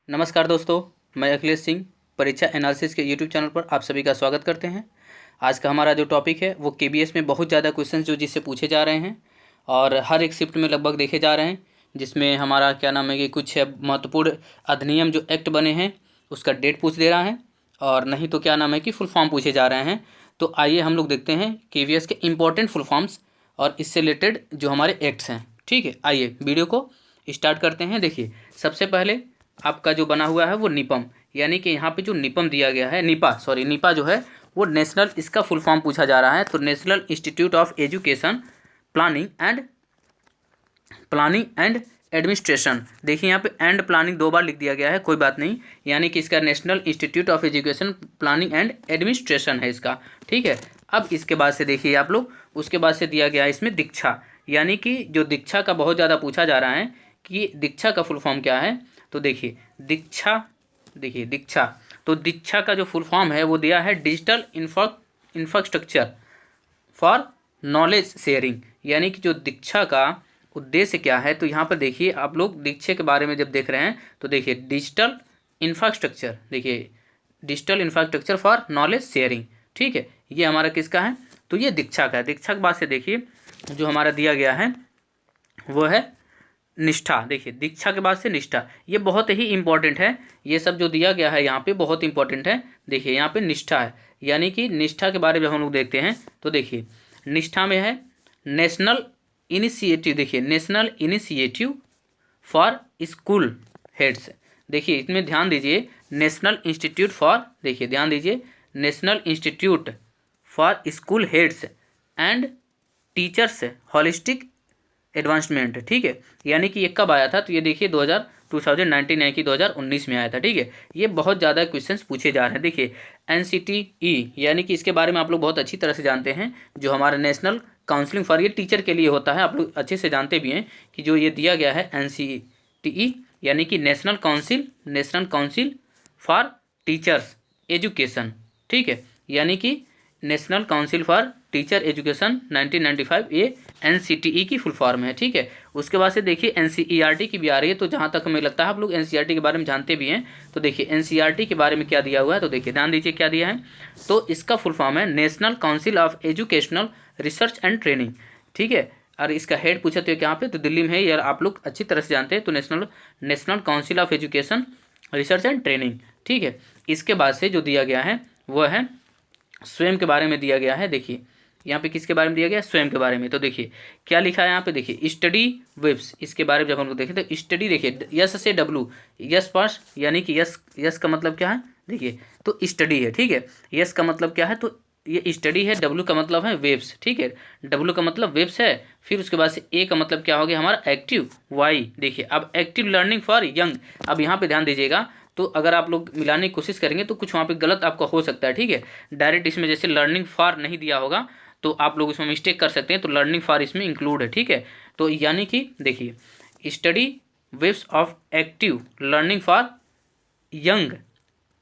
नमस्कार दोस्तों, मैं अखिलेश सिंह परीक्षा एनालिसिस के यूट्यूब चैनल पर आप सभी का स्वागत करते हैं। आज का हमारा जो टॉपिक है वो केबीएस में बहुत ज़्यादा क्वेश्चंस जो जिससे पूछे जा रहे हैं और हर एक शिफ्ट में लगभग देखे जा रहे हैं, जिसमें हमारा क्या नाम है कि कुछ महत्वपूर्ण अधिनियम जो एक्ट बने हैं उसका डेट पूछ दे रहा है और नहीं तो क्या नाम है कि फुल फॉर्म पूछे जा रहे हैं। तो आइए हम लोग देखते हैं केबीएस के इम्पोर्टेंट फुल फॉर्म्स और इससे रिलेटेड जो हमारे एक्ट्स हैं। ठीक है, आइए वीडियो को स्टार्ट करते हैं। देखिए, सबसे पहले आपका जो बना हुआ है वो निपम, यानी कि यहाँ पे जो निपम दिया गया है, निपा जो है वो नेशनल, इसका फुल फॉर्म पूछा जा रहा है। तो national institute of education planning and administration. देखिए यहाँ पे एंड प्लानिंग दो बार लिख दिया गया है, कोई बात नहीं, यानी कि इसका national institute of education planning and administration है इसका। ठीक है, अब इसके बाद से देखिए आप लोग, उसके बाद से दिया गया है इसमें दीक्षा, यानी कि जो दीक्षा का बहुत ज़्यादा पूछा जा रहा है कि दीक्षा का फुल फॉर्म क्या है। तो देखिए दीक्षा, तो दीक्षा का जो फुल फॉर्म है वो दिया है digital infrastructure for knowledge sharing, यानी कि जो दीक्षा का उद्देश्य क्या है। तो यहाँ पर देखिए आप लोग दीक्षा के बारे में जब देख रहे हैं तो देखिए digital infrastructure for knowledge sharing. ठीक है, ये हमारा किसका है, तो ये दीक्षा का है। दीक्षा के बाद से देखिए जो हमारा दिया गया है वो है निष्ठा। देखिए दीक्षा के बाद से निष्ठा, ये बहुत ही इंपॉर्टेंट है, ये सब जो दिया गया है यहाँ पे बहुत इंपॉर्टेंट है। देखिए यहाँ पे निष्ठा है, यानी कि निष्ठा के बारे में हम लोग देखते हैं तो देखिए निष्ठा में है नेशनल इनिशिएटिव। देखिए national initiative for school heads. देखिए इसमें ध्यान दीजिए, नेशनल इंस्टीट्यूट फॉर, देखिए ध्यान दीजिए, national institute for school heads and teachers holistic advancement. ठीक है, यानी कि ये कब आया था, तो ये देखिए 2019 यानी कि 2019 में आया था। ठीक है, ये बहुत ज़्यादा क्वेश्चंस पूछे जा रहे हैं। देखिए NCTE, यानी कि इसके बारे में आप लोग बहुत अच्छी तरह से जानते हैं, जो हमारा नेशनल काउंसलिंग फॉर, ये टीचर के लिए होता है, आप लोग अच्छे से जानते भी हैं कि जो ये दिया गया है NCTE, यानी कि national council for teachers education. ठीक है, यानी कि national council for teacher education 1995, ये NCTE की फुल फॉर्म है। ठीक है, उसके बाद से देखिए NCERT की भी आ रही है, तो जहाँ तक हमें लगता है आप लोग NCERT के बारे में जानते भी हैं। तो देखिए NCERT के बारे में क्या दिया हुआ है, तो देखिए ध्यान दीजिए क्या दिया है, तो इसका फुल फॉर्म है national council of educational research and training. ठीक है, और इसका हेड पूछा तो यहाँ पे तो दिल्ली में है, यार आप लोग अच्छी तरह से जानते हैं। तो national council of education research and training. ठीक है, इसके बाद से जो दिया गया है वह है स्वयं के बारे में दिया गया है। देखिए यहाँ पे किसके बारे में दिया गया है, स्वयं के बारे में। तो देखिए क्या लिखा है यहाँ पे, देखिए स्टडी वेब्स, इसके बारे में जब हम लोग देखें तो स्टडी, देखिए यस से डब्लू, यस पास, यानी कि यस का मतलब क्या है, देखिए तो स्टडी है। ठीक है, यस का मतलब क्या है, तो ये स्टडी है, डब्लू का मतलब है वेब्स। ठीक है, डब्लू का मतलब वेब्स है, फिर उसके बाद से ए का मतलब क्या हो गया हमारा एक्टिव, वाई। देखिए अब एक्टिव लर्निंग फॉर यंग, अब यहाँ पे ध्यान दीजिएगा, तो अगर आप लोग मिलाने की कोशिश करेंगे तो कुछ वहाँ पे गलत आपका हो सकता है। ठीक है, डायरेक्ट इसमें जैसे लर्निंग फॉर नहीं दिया होगा तो आप लोग इसमें मिस्टेक कर सकते हैं, तो लर्निंग फॉर इसमें इंक्लूड है। ठीक है, तो यानी कि देखिए study waves of active learning for young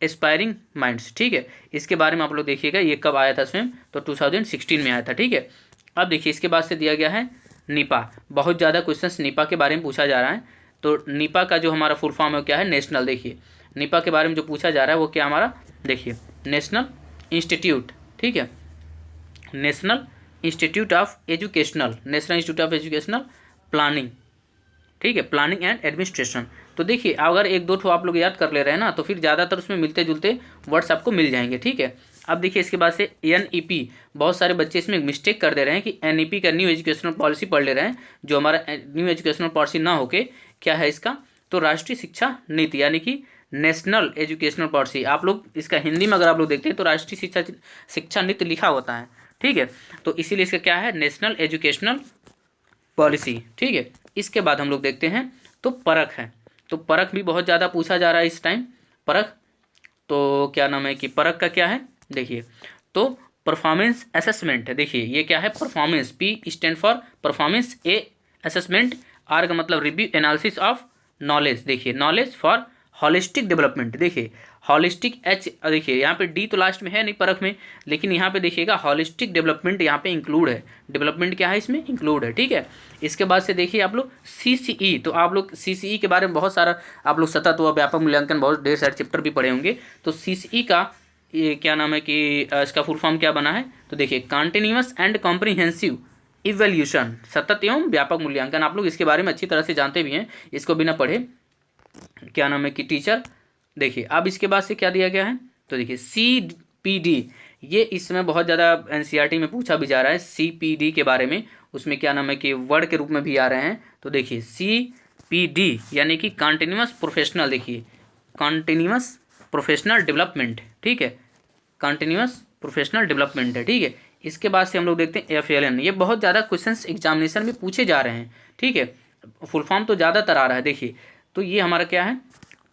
aspiring minds. ठीक है, इसके बारे में आप लोग देखिएगा ये कब आया था स्वयं, तो 2016 में आया था। ठीक है, अब देखिए इसके बाद से दिया गया है निपा, बहुत ज़्यादा क्वेश्चंस निपा के बारे में पूछा जा रहा है। तो निपा का जो हमारा फुल फॉर्म है क्या है, नेशनल। देखिए निपा के बारे में जो पूछा जा रहा है वो क्या हमारा, देखिए नेशनल इंस्टीट्यूट, ठीक है, national institute of educational planning. ठीक है, प्लानिंग एंड एडमिनिस्ट्रेशन। तो देखिए अगर एक दो ठो आप लोग याद कर ले रहे हैं ना, तो फिर ज़्यादातर उसमें मिलते जुलते वर्ड्स आपको मिल जाएंगे। ठीक है, अब देखिए इसके बाद से NEP, बहुत सारे बच्चे इसमें मिस्टेक कर दे रहे हैं कि NEP का न्यू एजुकेशनल पॉलिसी पढ़ ले रहे हैं, जो हमारा न्यू एजुकेशनल पॉलिसी ना होके क्या है इसका, तो राष्ट्रीय शिक्षा नीति, यानी कि नेशनल एजुकेशनल पॉलिसी। आप लोग इसका हिंदी में अगर आप लोग देखते हैं तो राष्ट्रीय शिक्षा नीति लिखा होता है। ठीक है, तो इसीलिए इसका क्या है, नेशनल एजुकेशनल पॉलिसी। ठीक है, इसके बाद हम लोग देखते हैं तो परख है, तो परख भी बहुत ज़्यादा पूछा जा रहा है इस टाइम। परख, तो क्या नाम है कि परख का क्या है, देखिए तो परफॉर्मेंस असेसमेंट है। देखिए ये क्या है, performance, P stand for performance, A assessment, R का मतलब रिव्यू एनालिसिस ऑफ नॉलेज। देखिए नॉलेज फॉर हॉलिस्टिक डेवलपमेंट, देखिए हॉलिस्टिक एच, देखिए यहाँ पे डी तो लास्ट में है नहीं परख में, लेकिन यहाँ पे देखिएगा हॉलिस्टिक डेवलपमेंट यहाँ पे इंक्लूड है, डेवलपमेंट क्या है इसमें इंक्लूड है, ठीक है। इसके बाद से देखिए आप लोग CCE, तो आप लोग CCE के बारे में बहुत सारा आप लोग सतत व व्यापक मूल्यांकन बहुत ढेर सारे चैप्टर भी पढ़े होंगे। तो CCE का ये क्या नाम है कि इसका फुल फॉर्म क्या बना है, तो देखिए कॉन्टिन्यूअस एंड कॉम्प्रिहेंसिव इवैल्यूएशन, सतत एवं व्यापक मूल्यांकन, आप लोग इसके बारे में अच्छी तरह से जानते भी हैं, इसको बिना पढ़े क्या नाम है कि टीचर। देखिए अब इसके बाद से क्या दिया गया है, तो देखिए CPD, ये इसमें बहुत ज़्यादा NCERT में पूछा भी जा रहा है CPD के बारे में, उसमें क्या नाम है कि वर्ड के रूप में भी आ रहे हैं। तो देखिए CPD यानी कि कॉन्टिन्यूअस प्रोफेशनल, देखिए कॉन्टिन्यूअस प्रोफेशनल डेवलपमेंट, ठीक है, कॉन्टिन्यूअस प्रोफेशनल डेवलपमेंट है, ठीक है। इसके बाद से हम लोग देखते हैं FLN, ये बहुत ज़्यादा क्वेश्चंस एग्जामिनेशन में पूछे जा रहे हैं, ठीक है, फुल फॉर्म तो ज़्यादातर आ रहा है। देखिए तो ये हमारा क्या है,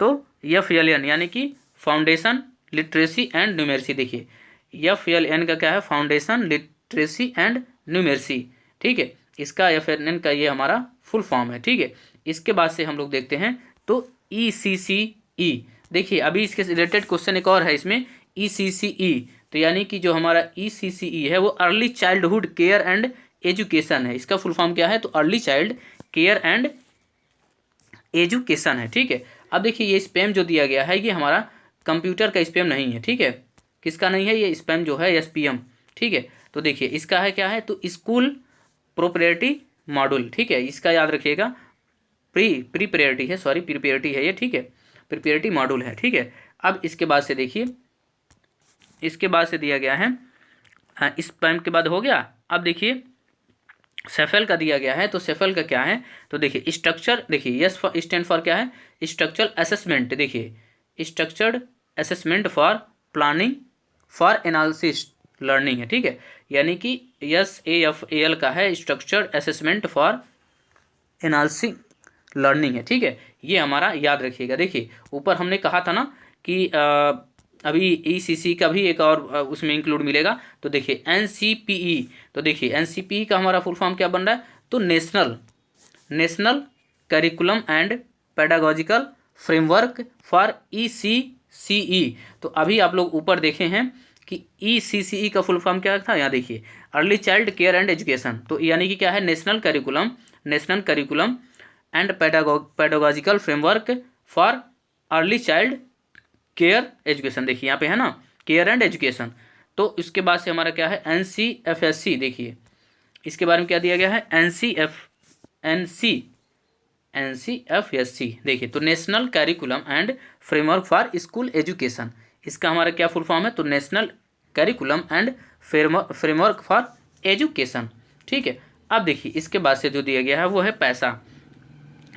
तो FLN यानी कि फाउंडेशन लिटरेसी एंड न्यूमेरसी, देखिए FLN का क्या है, फाउंडेशन लिटरेसी एंड न्यूमेरसी, ठीक है, इसका FLN का ये हमारा फुल फॉर्म है, ठीक है। इसके बाद से हम लोग देखते हैं तो ECCE, देखिए अभी इसके रिलेटेड क्वेश्चन एक और है इसमें ECCE, तो यानी कि जो हमारा ECCE है वो early childhood care and education है, इसका फुल फॉर्म क्या है, तो early child care and education है, ठीक है। अब देखिए ये स्पैम जो दिया गया है ये हमारा कंप्यूटर का स्पैम नहीं है, ठीक है, किसका नहीं है, ये स्पैम जो है SPM, ठीक है। तो देखिए इसका है क्या है, तो स्कूल प्रोप्राइटरी मॉड्यूल, ठीक है, इसका याद रखिएगा, प्रीप्रायोरिटी है, सॉरी प्रीप्रायोरिटी है ये, ठीक है, प्रीप्रायोरिटी मॉड्यूल है, ठीक है। अब इसके बाद से देखिए, इसके बाद से दिया गया है, हाँ स्पैम के बाद हो गया। अब देखिए सेफल का दिया गया है, तो सेफल का क्या है, तो देखिए स्ट्रक्चर, देखिए यस स्टैंड फॉर क्या है, स्ट्रक्चरल असेसमेंट, देखिए structured assessment for planning for analysis learning है, ठीक है, यानी कि SAFAL का है structured assessment for analysing learning है, ठीक है, ये हमारा याद रखिएगा। देखिए ऊपर हमने कहा था ना कि अभी ECC का भी एक और उसमें इंक्लूड मिलेगा, तो देखिए NCPE, तो देखिए NCPE का हमारा फुल फॉर्म क्या बन रहा है, तो national curriculum and pedagogical framework for ECCE। तो अभी आप लोग ऊपर देखे हैं कि ECCE का फुल फॉर्म क्या था, यहाँ देखिए early child care and education, तो यानी कि क्या है, national curriculum and pedagogical framework for early child care education, देखिए यहाँ पे है ना केयर एंड एजुकेशन। तो इसके बाद से हमारा क्या है NCFSC, देखिए इसके बारे में क्या दिया गया है, NCFSC, देखिए तो national curriculum and framework for school education, इसका हमारा क्या फुल फॉर्म है, तो national curriculum and framework for education, ठीक है। अब देखिए इसके बाद से जो दिया गया है वो है पैसा,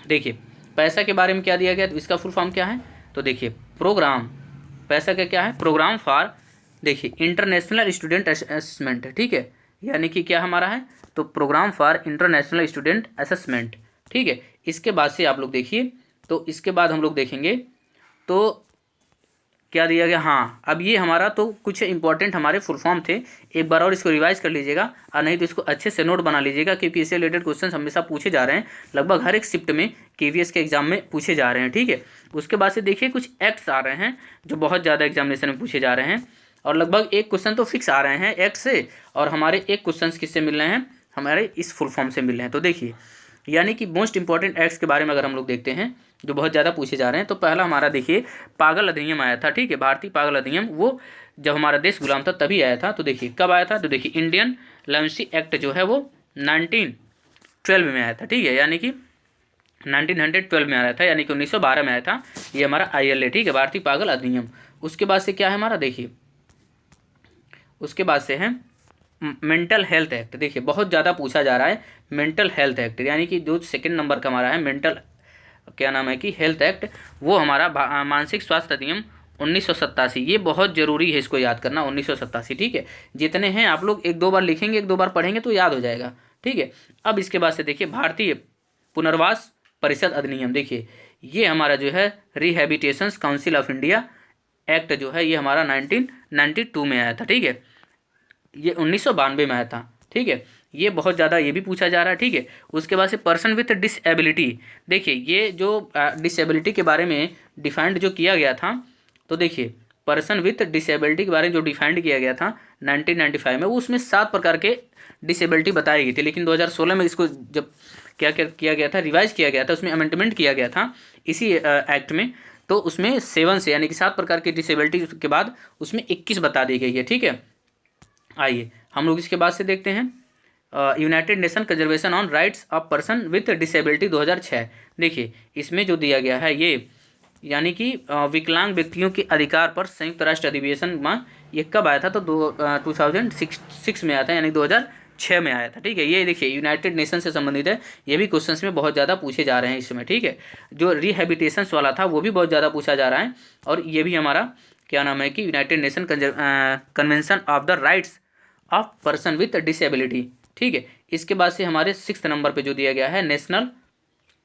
देखिए पैसा के बारे में क्या दिया गया, तो इसका फुल फॉर्म क्या है, तो देखिए प्रोग्राम, पैसा का क्या है, प्रोग्राम फॉर, देखिए इंटरनेशनल स्टूडेंट असेसमेंट, ठीक है, यानी कि क्या हमारा है, तो programme for international student assessment, ठीक है। इसके बाद से आप लोग देखिए, तो इसके बाद हम लोग देखेंगे तो क्या दिया गया, हाँ अब ये हमारा तो कुछ इंपॉर्टेंट हमारे फुल फॉर्म थे, एक बार और इसको रिवाइज कर लीजिएगा, और नहीं तो इसको अच्छे से नोट बना लीजिएगा, क्योंकि इससे रिलेटेड क्वेश्चन हमेशा पूछे जा रहे हैं, लगभग हर एक शिफ्ट में KVS के एग्जाम में पूछे जा रहे हैं, ठीक है। उसके बाद से देखिए कुछ एक्ट्स आ रहे हैं जो बहुत ज़्यादा एग्जामिनेशन में पूछे जा रहे हैं, और लगभग एक क्वेश्चन तो फिक्स आ रहे हैं एक्ट से, और हमारे एक क्वेश्चन किससे मिल रहे हैं, हमारे इस फुल फॉर्म से मिल रहे हैं। तो देखिए यानी कि मोस्ट इंपॉर्टेंट एक्ट्स के बारे में अगर हम लोग देखते हैं जो बहुत ज़्यादा पूछे जा रहे हैं, तो पहला हमारा देखिए पागल अधिनियम आया था, ठीक है, भारतीय पागल अधिनियम, वो जब हमारा देश गुलाम था तभी आया था। तो देखिए कब आया था, तो देखिए इंडियन लेवेंसी एक्ट जो है वो 1912 में आया था, ठीक है, यानी कि 1912 में आया था, यानी कि 1912 में आया था, ये हमारा ILA, ठीक है, भारतीय पागल अधिनियम। उसके बाद से क्या है हमारा, देखिए उसके बाद से है मेंटल हेल्थ एक्ट, देखिए बहुत ज़्यादा पूछा जा रहा है मेंटल हेल्थ एक्ट, यानी कि जो सेकंड नंबर का हमारा है मेंटल क्या नाम है कि हेल्थ एक्ट, वो हमारा मानसिक स्वास्थ्य अधिनियम 1987, ये बहुत ज़रूरी है इसको याद करना, 1987, ठीक है। जितने हैं आप लोग एक दो बार लिखेंगे, एक दो बार पढ़ेंगे तो याद हो जाएगा, ठीक है। अब इसके बाद से देखिए भारतीय पुनर्वास परिषद अधिनियम, देखिए ये हमारा जो है rehabilitation council of India act जो है ये हमारा 1992 में आया था, ठीक है, ये 1992 में आया था, ठीक है। ये बहुत ज़्यादा ये भी पूछा जा रहा है, ठीक है। उसके बाद से पर्सन विथ डिसेबिलिटी, देखिए ये जो डिसेबिलिटी के बारे में डिफाइंड जो किया गया था, तो देखिए पर्सन विथ डिसेबिलिटी के बारे में जो डिफाइंड किया गया था 1995 में, वो उसमें 7 प्रकार के डिसेबिलिटी बताई गई थी, लेकिन 2016 में इसको जब क्या क्या किया गया था, रिवाइज किया गया था, उसमें अमेंडमेंट किया गया था इसी एक्ट में, तो उसमें 7 से यानी कि 7 प्रकार की डिसेबिलिटी के बाद उसमें 21 बता दी गई है, ठीक है। आइए हम लोग इसके बाद से देखते हैं United nation conservation on rights of person with disability 2006। देखिए इसमें जो दिया गया है ये यानी कि विकलांग व्यक्तियों के अधिकार पर संयुक्त राष्ट्र अधिवेशन में ये कब आया था, तो 2006 में आया था, यानी 2006 में आया था, ठीक है। ये देखिए यूनाइटेड नेशन से संबंधित है, ये भी क्वेश्चंस में बहुत ज़्यादा पूछे जा रहे हैं इसमें, ठीक है। जो रिहेबिटेशन वाला था वो भी बहुत ज़्यादा पूछा जा रहा है, और ये भी हमारा क्या नाम है कि United nation convention of the rights of person with disability, ठीक है। इसके बाद से हमारे 6 नंबर पे जो दिया गया है नेशनल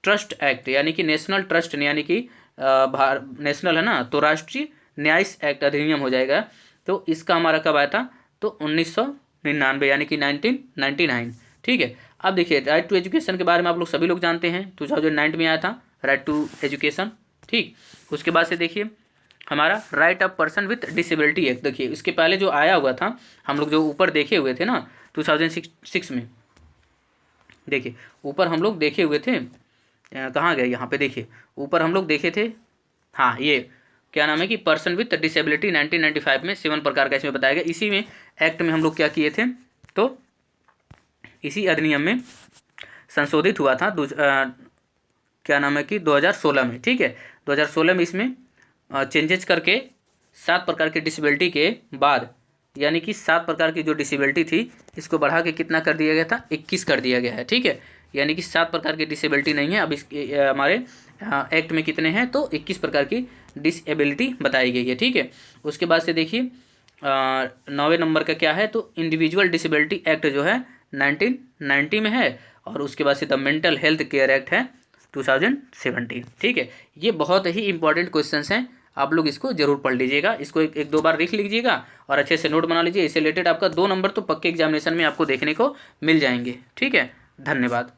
ट्रस्ट एक्ट, यानी कि नेशनल ट्रस्ट यानी कि नेशनल है ना, तो राष्ट्रीय न्यायिक एक्ट अधिनियम हो जाएगा। तो इसका हमारा कब आया था, तो 1999 यानी कि 1999, ठीक है। अब देखिए राइट टू एजुकेशन के बारे में आप लोग सभी लोग जानते हैं, 2009 में आया था राइट टू एजुकेशन, ठीक। उसके बाद से देखिए हमारा right of person with disability act, देखिए इसके पहले जो आया हुआ था, हम लोग जो ऊपर देखे हुए थे ना 2006 में, देखिए ऊपर हम लोग देखे हुए थे, कहाँ गए, यहाँ पे देखिए ऊपर हम लोग देखे थे, हाँ ये क्या नाम है कि पर्सन विथ डिसेबिलिटी 1995 में 7 प्रकार का इसमें बताया गया। इसी में एक्ट में हम लोग क्या किए थे, तो इसी अधिनियम में संशोधित हुआ था क्या नाम है कि 2016 में, ठीक है। 2016 में इसमें चेंजेस करके 7 प्रकार की डिसेबिलिटी के बाद, यानी कि 7 प्रकार की जो डिसेबिलिटी थी इसको बढ़ा के कितना कर दिया गया था, 21 कर दिया गया है, ठीक है। यानी कि 7 प्रकार की डिसेबिलिटी नहीं है अब इसके हमारे एक्ट में कितने हैं, तो 21 प्रकार की डिसेबिलिटी बताई गई है, ठीक है। उसके बाद से देखिए 9वें नंबर का क्या है, तो इंडिविजुअल डिसेबिलिटी एक्ट जो है 1990 में है, और उसके बाद से the mental health care act है 2017, ठीक है। ये बहुत ही इंपॉर्टेंट क्वेश्चंस हैं, आप लोग इसको जरूर पढ़ लीजिएगा, इसको एक दो बार लिख लीजिएगा और अच्छे से नोट बना लीजिए। इससे रिलेटेड आपका 2 नंबर तो पक्के एग्जामिनेशन में आपको देखने को मिल जाएंगे, ठीक है। धन्यवाद।